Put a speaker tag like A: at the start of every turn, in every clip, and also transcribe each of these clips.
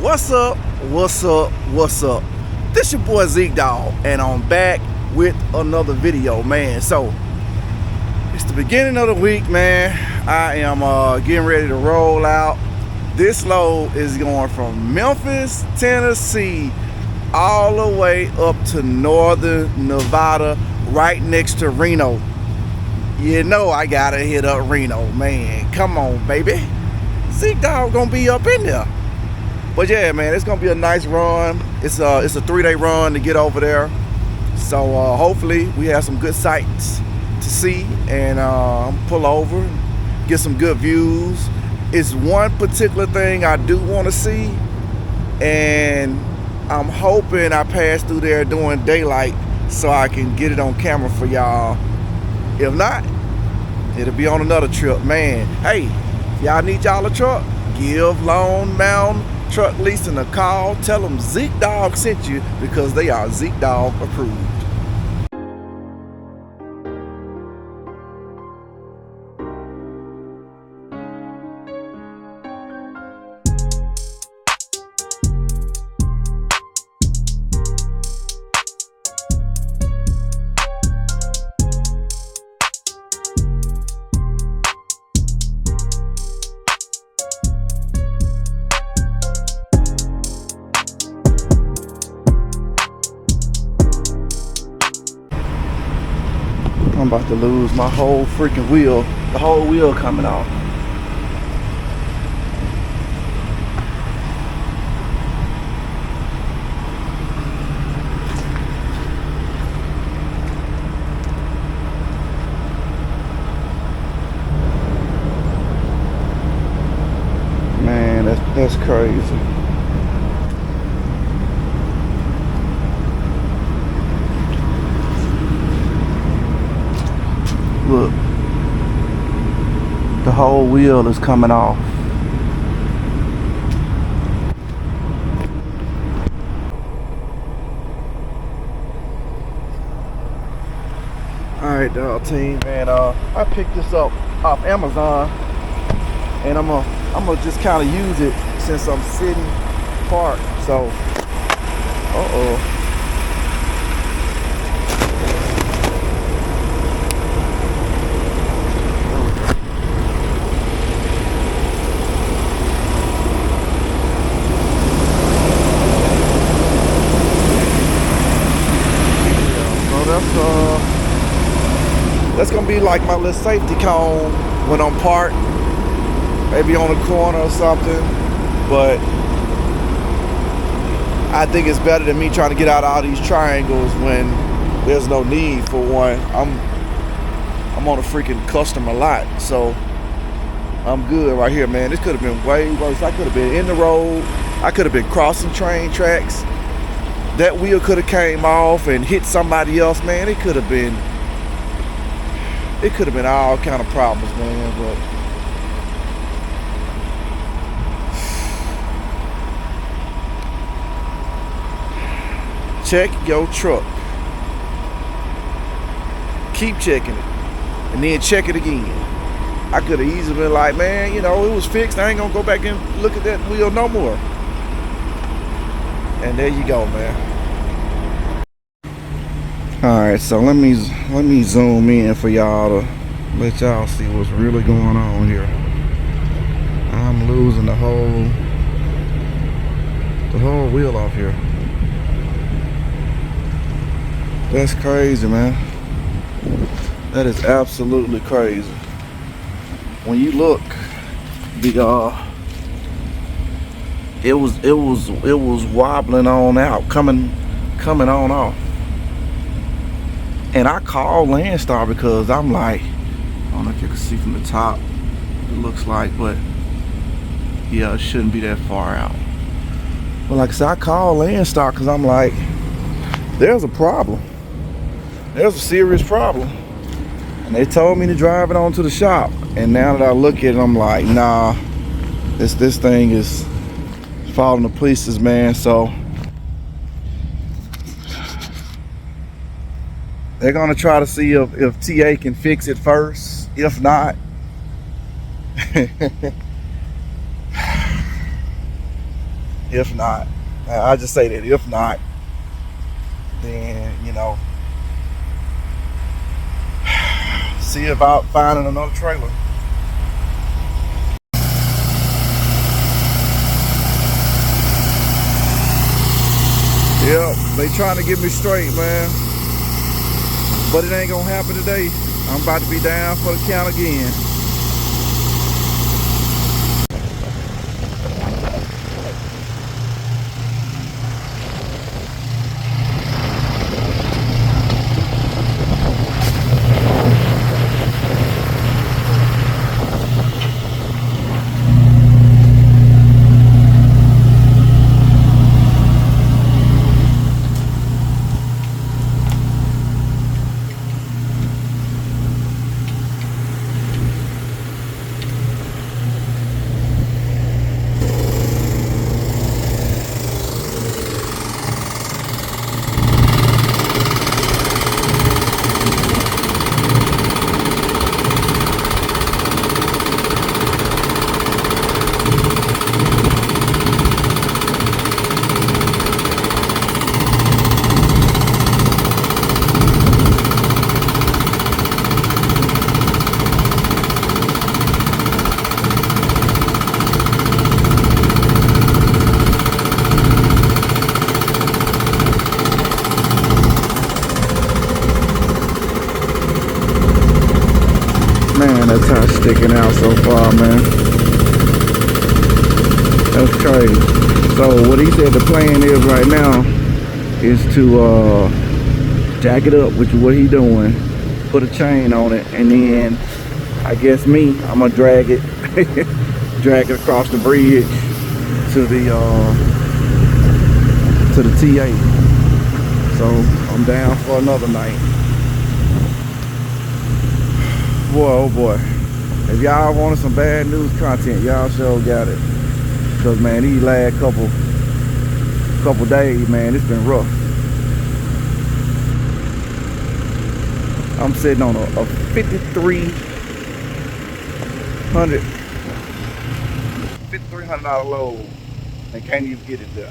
A: What's up? What's up? What's up? This your boy Zeke Dawg, and I'm back with another video, man. So it's the beginning of the week, man. I am getting ready to roll out. This load is going from Memphis, Tennessee, all the way up to northern Nevada, right next to Reno. You know I gotta hit up Reno, man. Come on, baby. Zeke Dawg gonna be up in there. But yeah, man, it's gonna be a nice run. It's a 3-day run to get over there. So hopefully we have some good sights to see and pull over and get some good views. It's one particular thing I do want to see, and I'm hoping I pass through there during daylight so I can get it on camera for y'all. If not, it'll be on another trip, man. Hey, if y'all need y'all a truck, give Lone Mountain Truck Leasing a call. Tell them Zeke Dawg sent you, because they are Zeke Dawg approved. I'm about to lose my whole freaking wheel. The whole wheel coming off. Man, that's crazy. Look, the whole wheel is coming off. Alright, dog team, man, I picked this up off Amazon, and I'm gonna just kind of use it since I'm sitting parked. So that's gonna be like my little safety cone when I'm parked, maybe on a corner or something. But I think it's better than me trying to get out of all these triangles when there's no need for one. I'm on a freaking customer lot, so I'm good right here, man. This could have been way worse. I could have been in the road. I could have been crossing train tracks. That wheel could have came off and hit somebody else, man. It could have been all kind of problems, man. But check your truck. Keep checking it, and then check it again. I could have easily been like, man, you know, it was fixed. I ain't gonna go back and look at that wheel no more. And there you go, man. Alright, so let me zoom in for y'all to let y'all see what's really going on here. I'm losing the whole wheel off here. That's crazy, man. That is absolutely crazy. When you look, it was wobbling on out, coming on off. And I called Landstar because I'm like, I don't know if you can see from the top, it looks like, but yeah, it shouldn't be that far out. But like I said, I called Landstar because I'm like, there's a problem. There's a serious problem. And they told me to drive it on to the shop. And now that I look at it, I'm like, nah, this thing is falling to pieces, man. So they're gonna try to see if TA can fix it first. If not, If not, I just say that if not, then you know, see about finding another trailer. Yep, they trying to get me straight, man, but it ain't gonna happen today. I'm about to be down for the count again. Man, that tire's sticking out so far, man. That's crazy. So what he said the plan is right now is to jack it up, which is what he doing. Put a chain on it, and then I guess I'm gonna drag it, drag it across the bridge to the TA. So I'm down for another night. Boy, oh boy, if y'all wanted some bad news content, y'all sure got it. Cause man, these last couple days, man, it's been rough. I'm sitting on a $5,300 load and can't even get it there.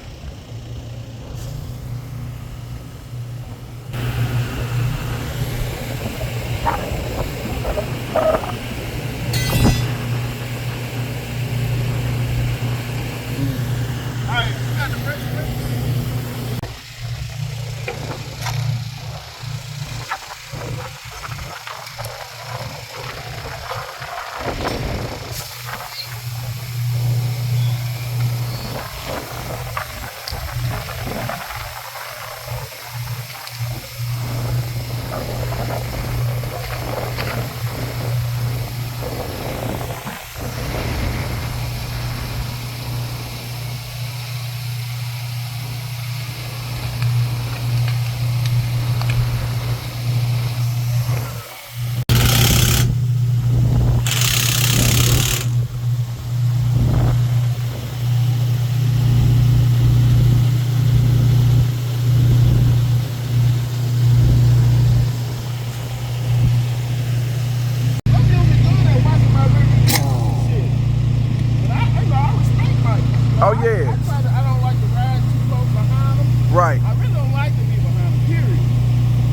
A: Oh yeah.
B: I don't like to ride too close behind them.
A: Right.
B: I really don't like to be behind them, period.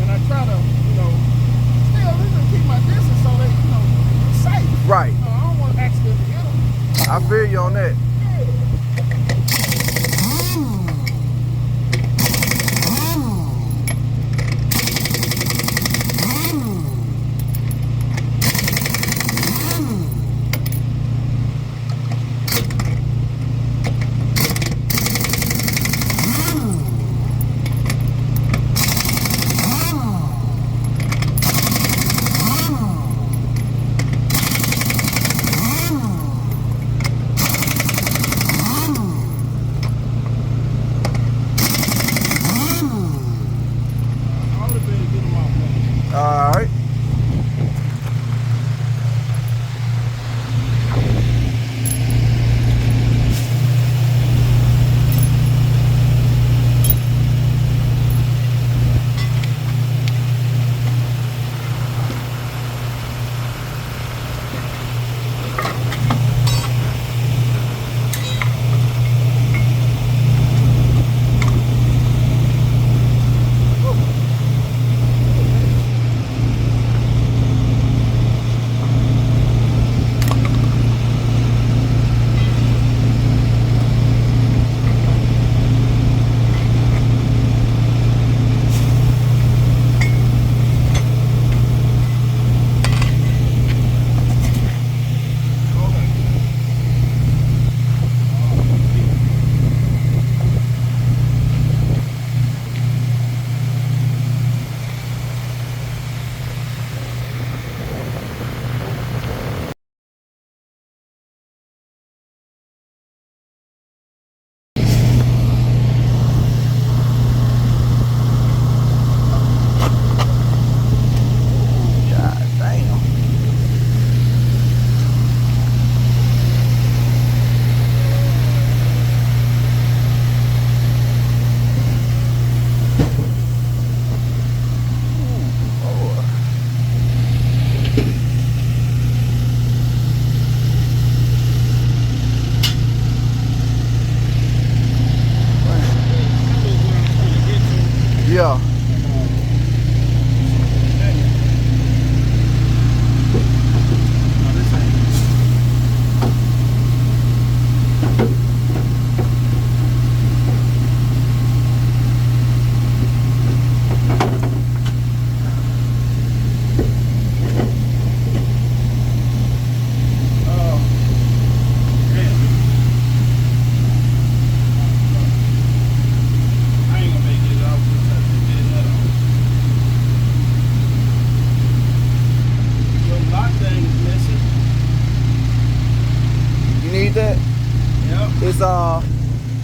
B: And I try to, still keep my distance so they, safe.
A: Right.
B: I don't want to accidentally hit them.
A: I feel you on that.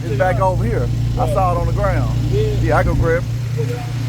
A: it's back over here. I saw it on the ground. Yeah, I go grab it.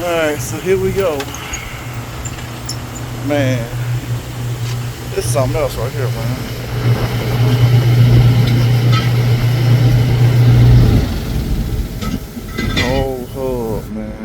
A: Alright, so here we go. Man, this is something else right here, man. Oh, hub, man.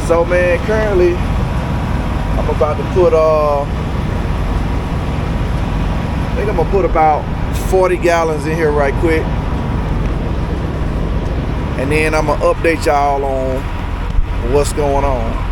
A: So man, currently I'm about to put I think I'm gonna put about 40 gallons in here right quick, and then I'm gonna update y'all on what's going on.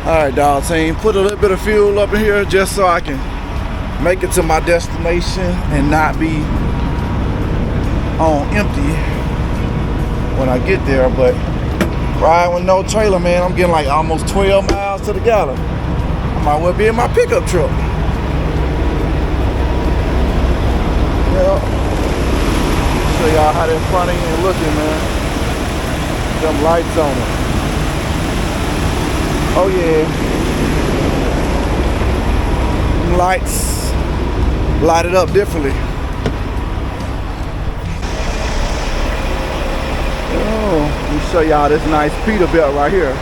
A: Alright, dog team, put a little bit of fuel up in here just so I can make it to my destination and not be on empty when I get there. But riding with no trailer, man, I'm getting like almost 12 miles to the gallon. I might well be in my pickup truck. Yeah. Show y'all how that front end looking, man. Them lights on it. Oh yeah, lights light it up differently. Oh, let me show y'all this nice Peterbilt right here.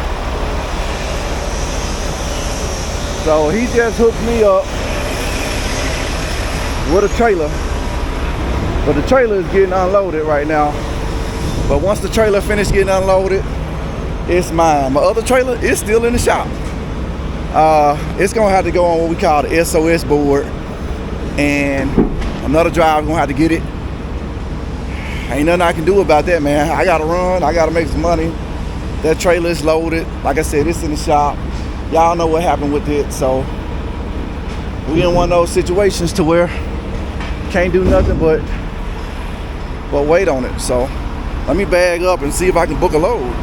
A: So he just hooked me up with a trailer, but the trailer is getting unloaded right now. But once the trailer finishes getting unloaded, it's mine. My other trailer is still in the shop. It's gonna have to go on what we call the SOS board, and another driver gonna have to get it. Ain't nothing I can do about that, man. I gotta run, I gotta make some money. That trailer is loaded. Like I said, it's in the shop. Y'all know what happened with it, so we in one of those situations to where can't do nothing but wait on it. So let me bag up and see if I can book a load.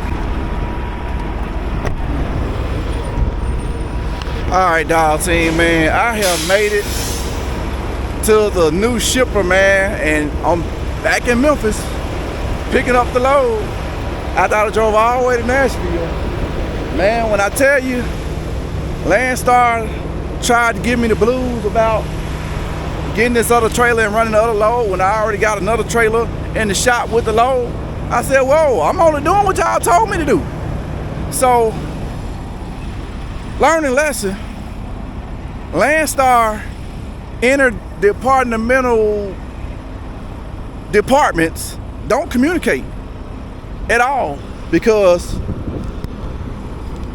A: Alright, dog team, man, I have made it to the new shipper, man, and I'm back in Memphis picking up the load. I thought I drove all the way to Nashville. Man, when I tell you, Landstar tried to give me the blues about getting this other trailer and running the other load when I already got another trailer in the shop with the load, I said, whoa, I'm only doing what y'all told me to do. So, learning lesson, Landstar interdepartmental departments don't communicate at all, because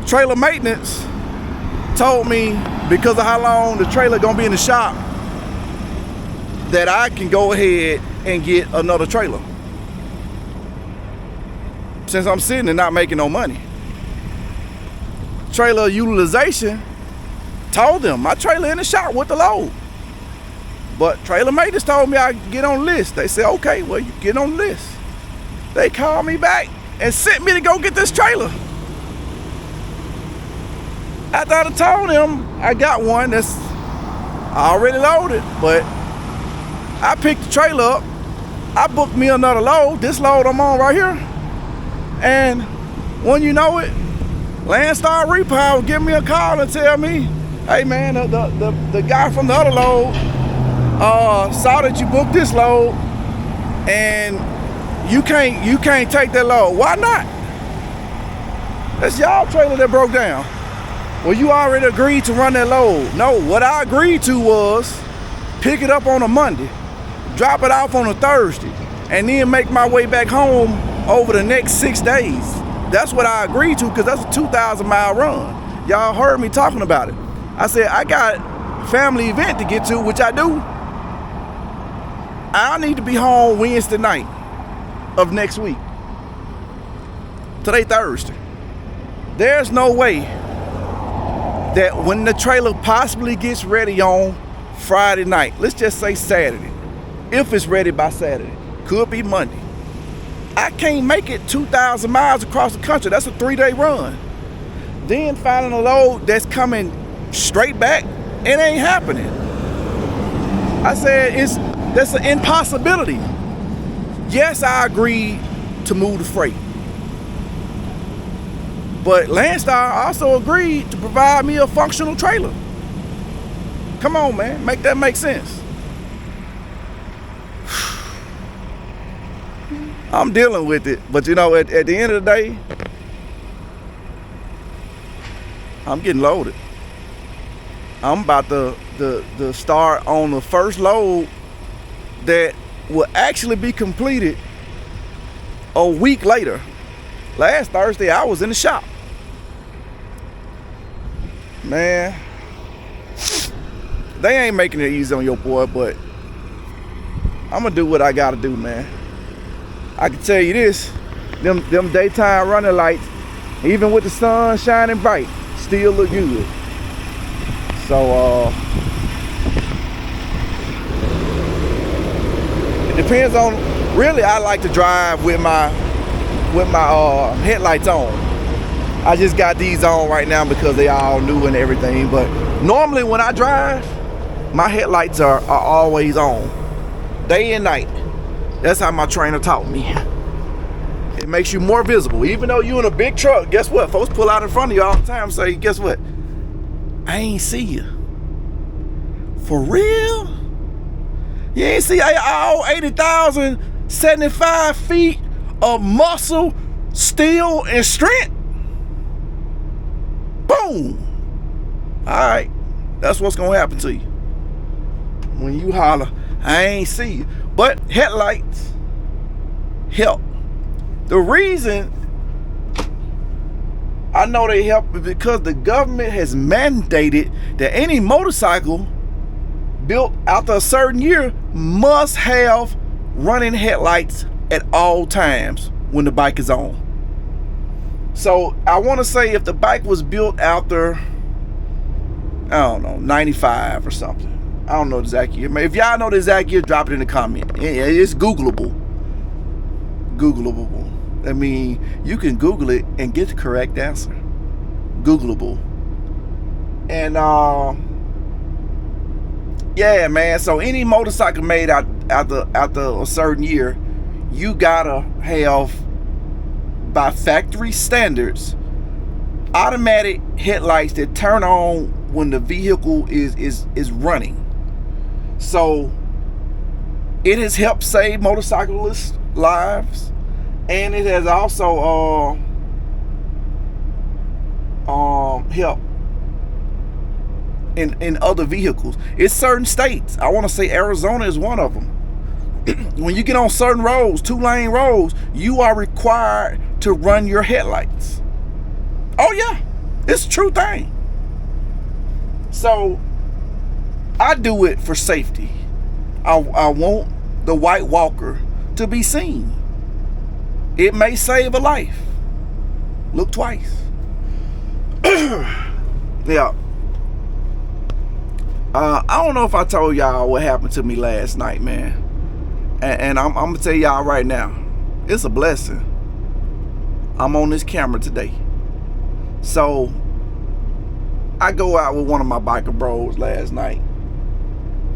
A: trailer maintenance told me, because of how long the trailer gonna be in the shop, that I can go ahead and get another trailer since I'm sitting and not making no money. Trailer utilization told them my trailer in the shop with the load, but trailer maintenance told me I could get on the list. They said, okay, well, you get on the list. They called me back and sent me to go get this trailer. After I told them I got one that's already loaded, but I picked the trailer up, I booked me another load, this load I'm on right here, and when you know it, Landstar Repower will give me a call and tell me, hey man, the guy from the other load saw that you booked this load and you can't take that load. Why not? That's y'all trailer that broke down. Well, you already agreed to run that load. No, what I agreed to was pick it up on a Monday, drop it off on a Thursday, and then make my way back home over the next 6 days. That's what I agreed to, because that's a 2,000 mile run. Y'all heard me talking about it. I said, I got a family event to get to, which I do. I need to be home Wednesday night of next week. Today, Thursday. There's no way that when the trailer possibly gets ready on Friday night, let's just say Saturday, if it's ready by Saturday, could be Monday, I can't make it 2,000 miles across the country. That's a 3-day run. Then finding a load that's coming straight back, it ain't happening. I said, that's an impossibility. Yes, I agreed to move the freight. But Landstar also agreed to provide me a functional trailer. Come on, man, make that make sense. I'm dealing with it, but you know, at the end of the day, I'm getting loaded. I'm about to start on the first load that will actually be completed a week later. Last Thursday, I was in the shop. Man, they ain't making it easy on your boy, but I'm gonna do what I gotta do, man. I can tell you this, them daytime running lights, even with the sun shining bright, still look good. So it depends on, really I like to drive with my headlights on. I just got these on right now because they all new and everything, but normally when I drive, my headlights are always on, day and night. That's how my trainer taught me. It makes you more visible. Even though you're in a big truck, guess what? Folks pull out in front of you all the time and say, guess what? I ain't see you. For real? You ain't see all 80,075 feet of muscle, steel, and strength? Boom. All right. That's what's going to happen to you. When you holler, I ain't see you. But headlights help. The reason I know they help is because the government has mandated that any motorcycle built after a certain year must have running headlights at all times when the bike is on. So I want to say if the bike was built after, I don't know, 95 or something. I don't know the exact year. If y'all know the exact year, drop it in the comment. It's Googleable. Googleable. I mean, you can Google it and get the correct answer. Googleable. And yeah, man. So any motorcycle made after a certain year, you gotta have, by factory standards, automatic headlights that turn on when the vehicle is running. So it has helped save motorcyclists' lives, and it has also helped in other vehicles. It's certain states. I want to say Arizona is one of them. When you get on certain roads, 2-lane roads, you are required to run your headlights. Oh yeah, it's a true thing. So I do it for safety. I want the white walker to be seen. It may save a life. Look twice. Yeah. I don't know if I told y'all what happened to me last night, man. And I'm gonna tell y'all right now, it's a blessing I'm on this camera today. So I go out with one of my biker bros last night.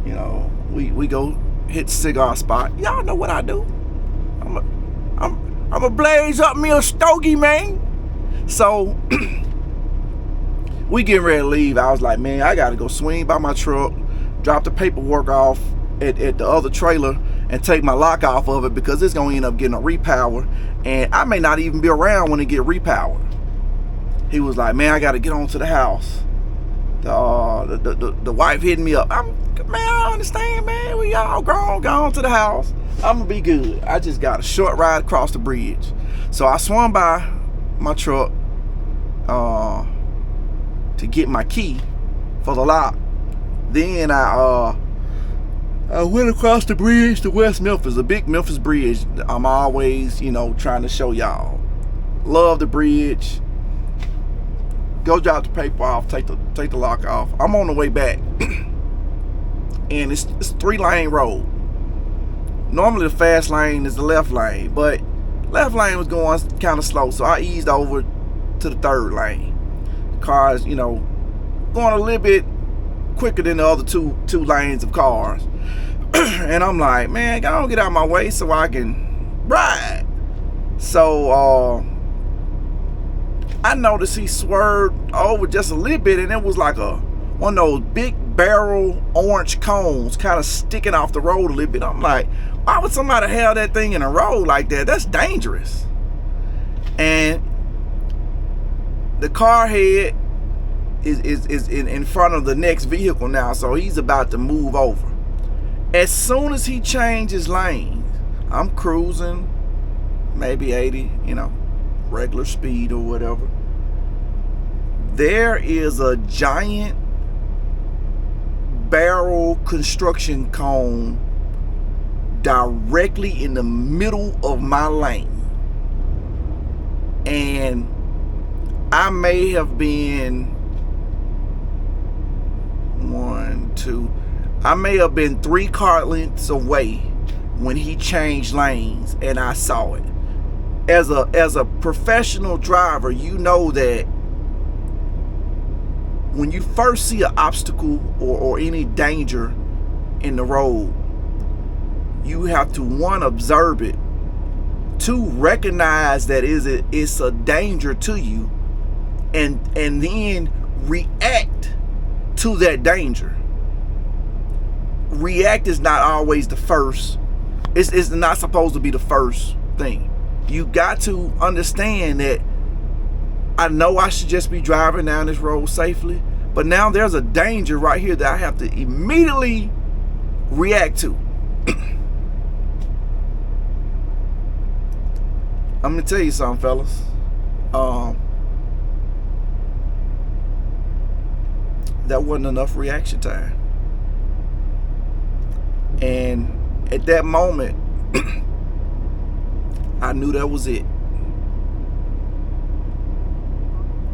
A: You know, we go hit the cigar spot. Y'all know what I do. I'm a blaze up me a stogie, man. So we getting ready to leave. I was like, man, I gotta go swing by my truck, drop the paperwork off at the other trailer, and take my lock off of it because it's gonna end up getting a repower, and I may not even be around when it get repowered. He was like, man, I gotta get on to the house. The wife hitting me up. Man, I understand, man. We all grown, gone to the house. I'm gonna be good. I just got a short ride across the bridge. So I swung by my truck to get my key for the lock. Then I went across the bridge to West Memphis, a big Memphis bridge. I'm always, you know, trying to show y'all. Love the bridge. Go drop the paper off, take the lock off. I'm on the way back. And it's a 3-lane road. Normally the fast lane is the left lane, but left lane was going kind of slow, so I eased over to the 3rd lane. Cars, you know, going a little bit quicker than the other two lanes of cars. And I'm like, man, go get out of my way so I can ride. So I noticed he swerved over just a little bit, and it was like one of those big barrel orange cones kind of sticking off the road a little bit. I'm like, why would somebody have that thing in a road like that? That's dangerous. And the car head is in front of the next vehicle now, so he's about to move over. As soon as he changes lanes, I'm cruising maybe 80, regular speed or whatever. There is a giant barrel construction cone directly in the middle of my lane. And I may have been I may have been 3 car lengths away when he changed lanes, and I saw it. As a professional driver, you know that when you first see an obstacle or any danger in the road, you have to, 1, observe it, 2, recognize that it's a danger to you, and then react to that danger. React is not always the first. It's not supposed to be the first thing. You got to understand that I know I should just be driving down this road safely, but now there's a danger right here that I have to immediately react to. I'm gonna tell you something, fellas. That wasn't enough reaction time. And at that moment, I knew that was it.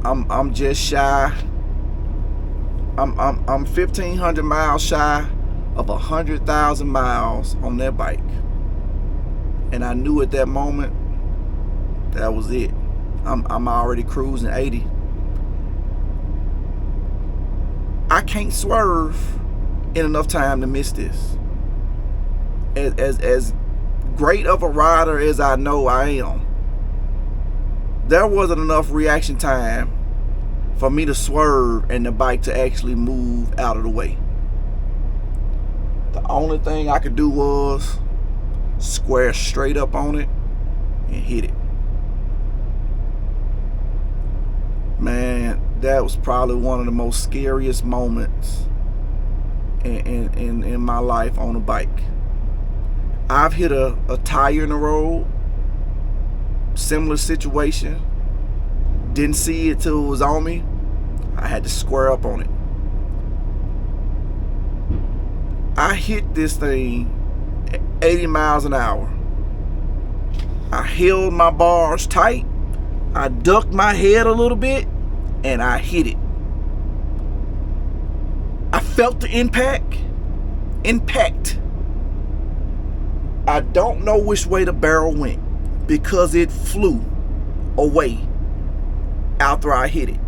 A: I'm just shy. I'm 1,500 miles shy of 100,000 miles on that bike. And I knew at that moment that was it. I'm already cruising 80. I can't swerve in enough time to miss this. As great of a rider as I know I am, there wasn't enough reaction time for me to swerve and the bike to actually move out of the way. The only thing I could do was square straight up on it and hit it. Man, that was probably one of the most scariest moments in my life on a bike. I've hit a tire in the road, similar situation. Didn't see it till it was on me. I had to square up on it. I hit this thing at 80 miles an hour. I held my bars tight. I ducked my head a little bit, and I hit it. I felt the impact. I don't know which way the barrel went because it flew away after I hit it.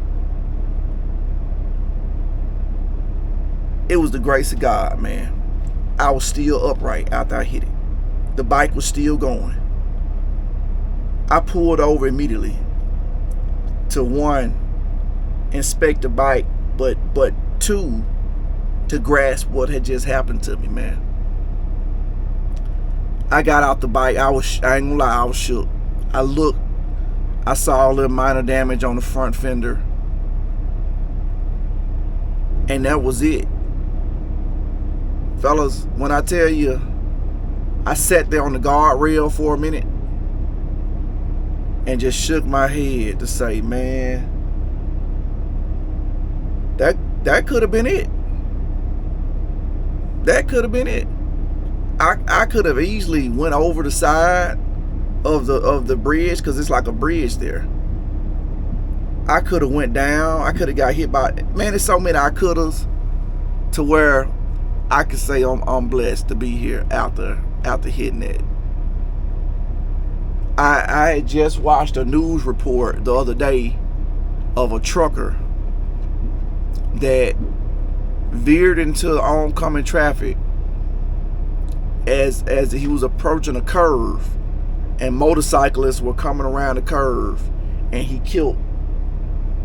A: It was the grace of God, man. I was still upright after I hit it. The bike was still going. I pulled over immediately to, 1, inspect the bike, but 2, to grasp what had just happened to me, man. I got out the bike. I ain't gonna lie, I was shook. I looked, I saw a little minor damage on the front fender, and that was it. Fellas, when I tell you, I sat there on the guardrail for a minute and just shook my head to say, man, that could have been it. That could have been it. I could have easily went over the side of the bridge, because it's like a bridge there. I could have went down. I could have got hit by, man, there's so many I could have, to where I could say I'm blessed to be here after hitting it. I had just watched a news report the other day of a trucker that veered into oncoming traffic as he was approaching a curve, and motorcyclists were coming around the curve, and he killed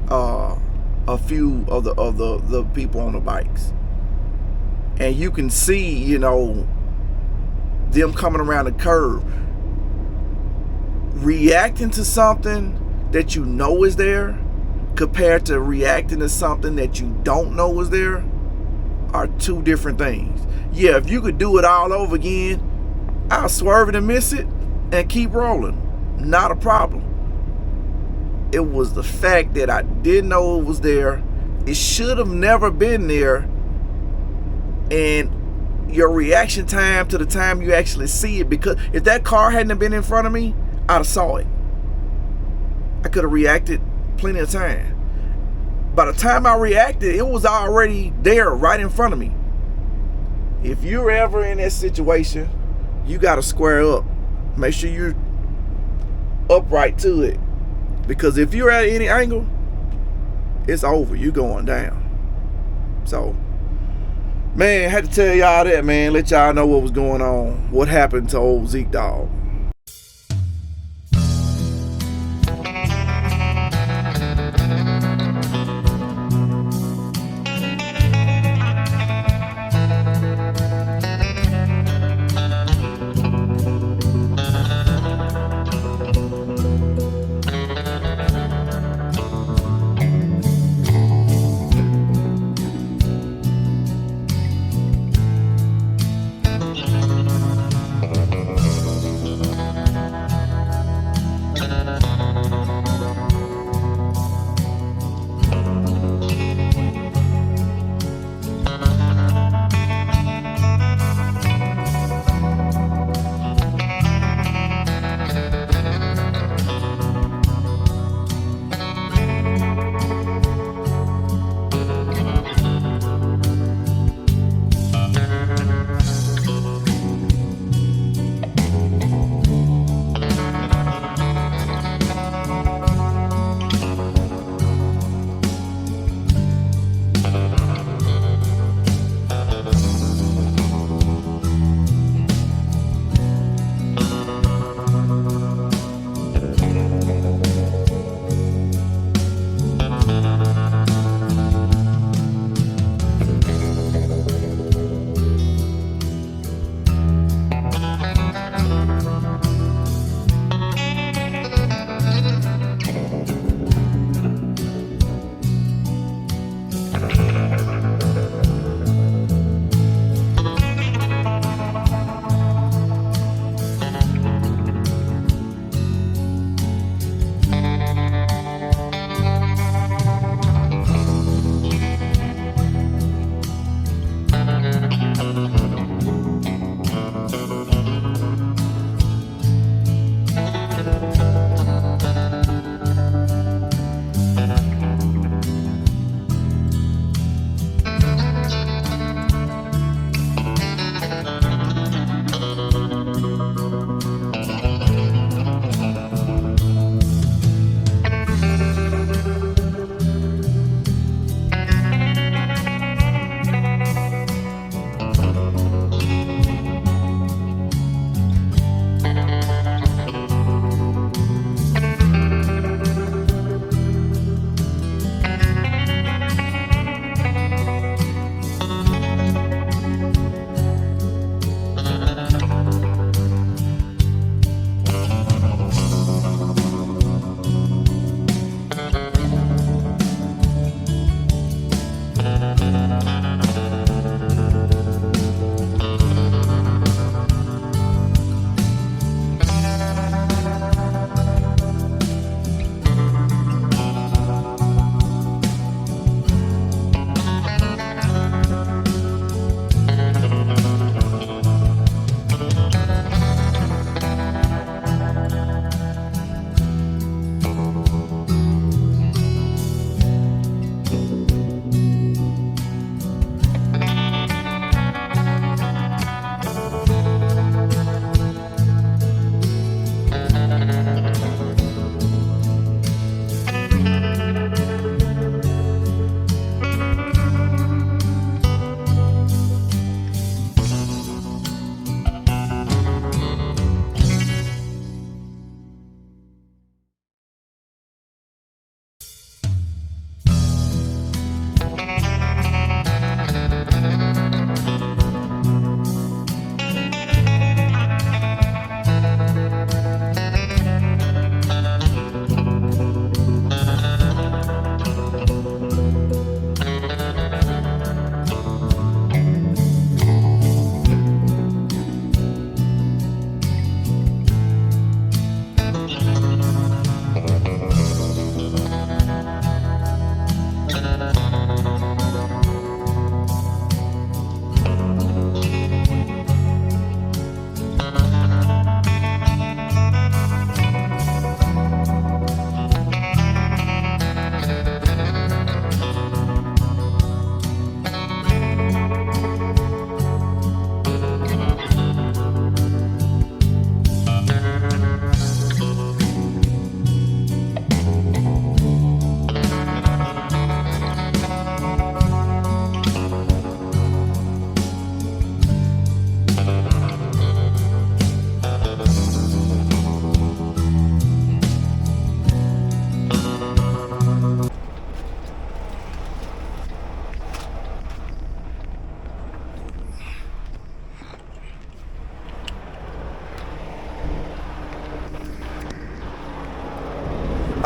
A: a few of the people on the bikes, and you can see, you know, them coming around the curve, reacting to something that you know is there compared to reacting to something that you don't know is there are two different things. Yeah, if you could do it all over again, I'll swerve it and miss it and keep rolling. Not a problem. It was the fact that I didn't know it was there. It should have never been there. And your reaction time to the time you actually see it, because if that car hadn't been in front of me, I'd have saw it. I could have reacted plenty of time. By the time I reacted, it was already there right in front of me. If you're ever in that situation, you got to square up. Make sure you're upright to it. Because if you're at any angle, it's over. You're going down. So, man, I had to tell y'all that, man. Let y'all know what was going on. What happened to old Zeke Dawg.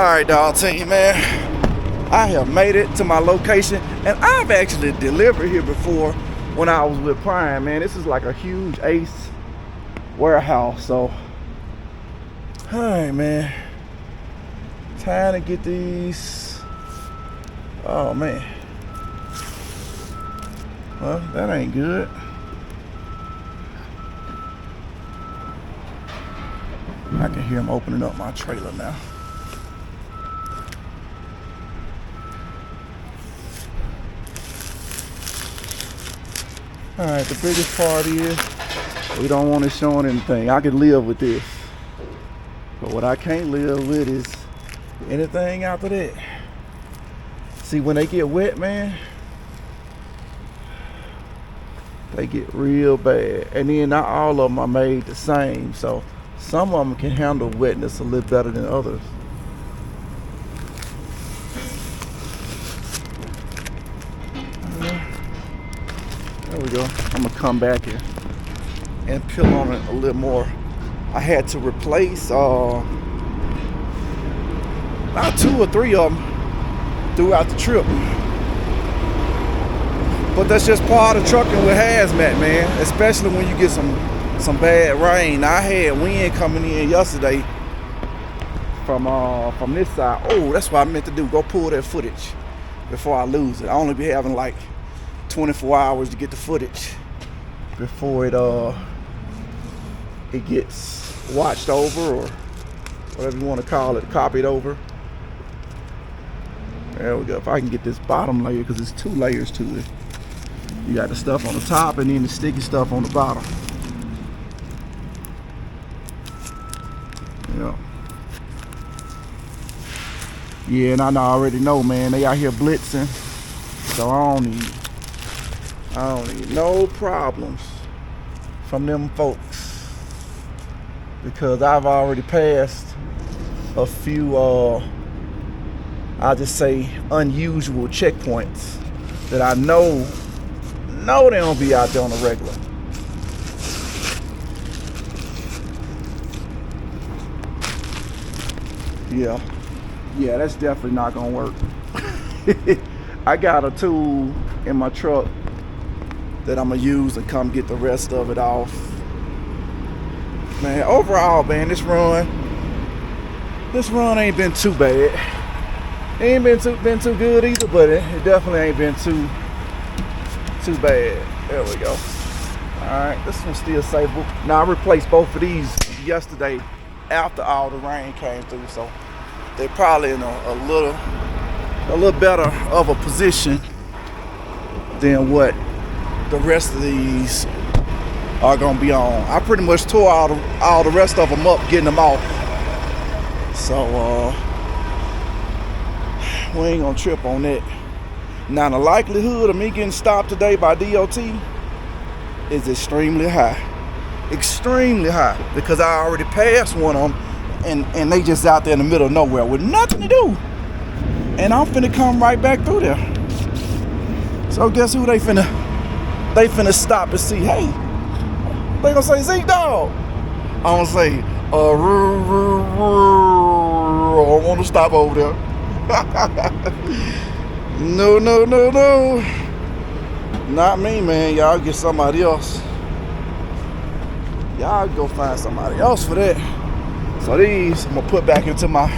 A: Alright, dog team, man. I have made it to my location, and I've actually delivered here before when I was with Prime, man. This is like a huge Ace warehouse, so alright, man. Time to get these. Oh man. Well, that ain't good. I can hear him opening up my trailer now. Alright, the biggest part is we don't want it showing anything. I can live with this. But what I can't live with is anything after that. See, when they get wet, man, they get real bad. And then not all of them are made the same. So some of them can handle wetness a little better than others. There we go. I'm gonna come back here and peel on it a little more. I had to replace about 2 or 3 of them throughout the trip. But that's just part of trucking with hazmat, man. Especially when you get some bad rain. I had wind coming in yesterday from this side. Oh, that's what I meant to do. Go pull that footage before I lose it. I only be having like 24 hours to get the footage before it gets watched over, or whatever you want to call it, copied over. There we go. If I can get this bottom layer, because there's 2 layers to it. You got the stuff on the top and then the sticky stuff on the bottom. Yeah. Yeah, and I already know, man, they out here blitzing. So I don't need no problems from them folks, because I've already passed a few I'll just say unusual checkpoints that I know they don't be out there on the regular. Yeah, that's definitely not gonna work. I got a tool in my truck that I'm gonna use and come get the rest of it off. Man, overall, man, this run ain't been too bad. It ain't been too good either, but it definitely ain't been too bad. There we go. Alright, this one's still saveable. Now I replaced both of these yesterday after all the rain came through, so they're probably in a little better of a position than what the rest of these are gonna be on. I pretty much tore all the rest of them up getting them off. So we ain't gonna trip on that. Now the likelihood of me getting stopped today by DOT is extremely high. Extremely high, because I already passed one of them and they just out there in the middle of nowhere with nothing to do. And I'm finna come right back through there. So guess who they finna stop and see? Hey, they gonna say, Zeke Dawg. I'm gonna say, I wanna stop over there. No. Not me, man. Y'all get somebody else. Y'all go find somebody else for that. So these I'm gonna put back into my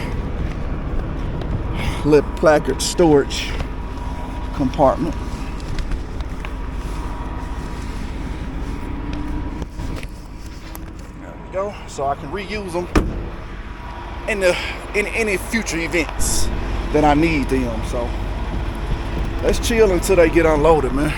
A: little placard storage compartment. There we go. So I can reuse them in any future events that I need them. So let's chill until they get unloaded, man.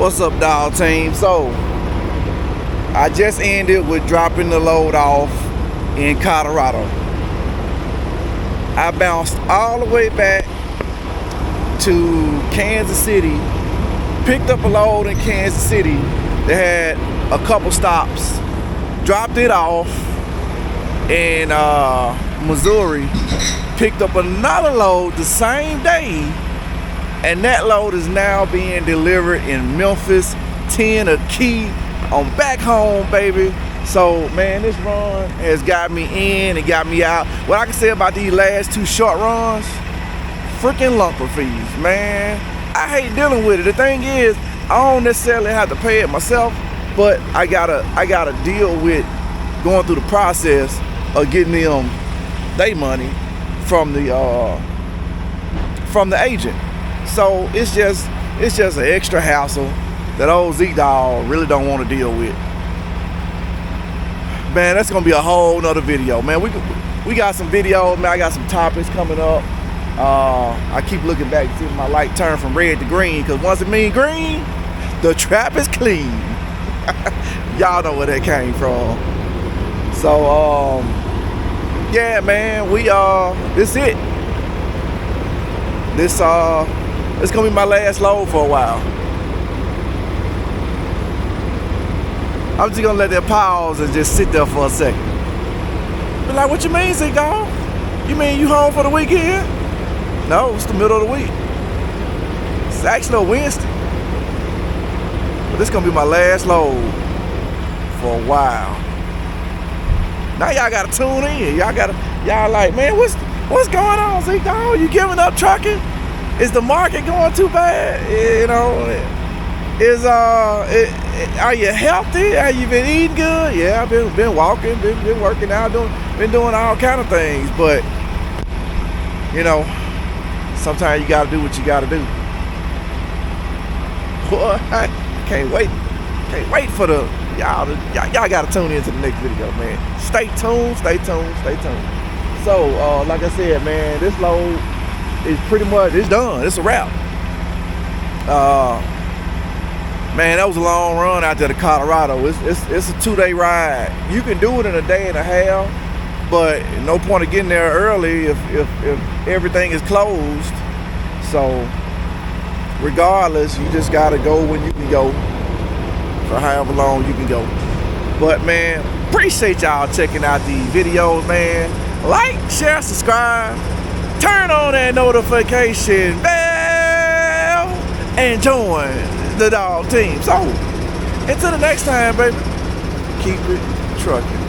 A: What's up, dog team? So I just ended with dropping the load off in Colorado. I bounced all the way back to Kansas City, picked up a load in Kansas City that had a couple stops, dropped it off in Missouri, picked up another load the same day, and that load is now being delivered in Memphis, Tennessee. I'm back home, baby. So, man, this run has got me in and got me out. What I can say about these last two short runs, freaking lumper fees, man. I hate dealing with it. The thing is, I don't necessarily have to pay it myself, but I gotta deal with going through the process of getting them they money from the agent. So it's just an extra hassle that old Zeke Dawg really don't want to deal with. Man, that's gonna be a whole nother video, man. We got some videos, man. I got some topics coming up. I keep looking back to see if my light turned from red to green, because once it means green, the trap is clean. Y'all know where that came from. So yeah, man, this it. It's gonna be my last load for a while. I'm just gonna let that pause and just sit there for a second. Be like, what you mean, Zeke Dawg? You mean you home for the weekend? No, it's the middle of the week. It's actually a Wednesday. But this gonna be my last load for a while. Now y'all gotta tune in. Y'all like, man, what's going on, Zeke Dawg? You giving up trucking? Is the market going too bad? You know, are you healthy? Have you been eating good? Yeah, I've been walking, been working out, been doing all kind of things. But you know, sometimes you gotta do what you gotta do. Boy, I can't wait for y'all gotta tune into the next video, man. Stay tuned. So like I said, man, this load is pretty much, it's done. It's a wrap. Man, that was a long run out there to Colorado. It's a 2-day ride. You can do it in a day and a half, but no point of getting there early if everything is closed. So regardless, you just gotta go when you can go, for however long you can go. But man, appreciate y'all checking out these videos, man. Like, share, subscribe, turn on that notification bell, and join the dog team. So until the next time, baby, keep it trucking.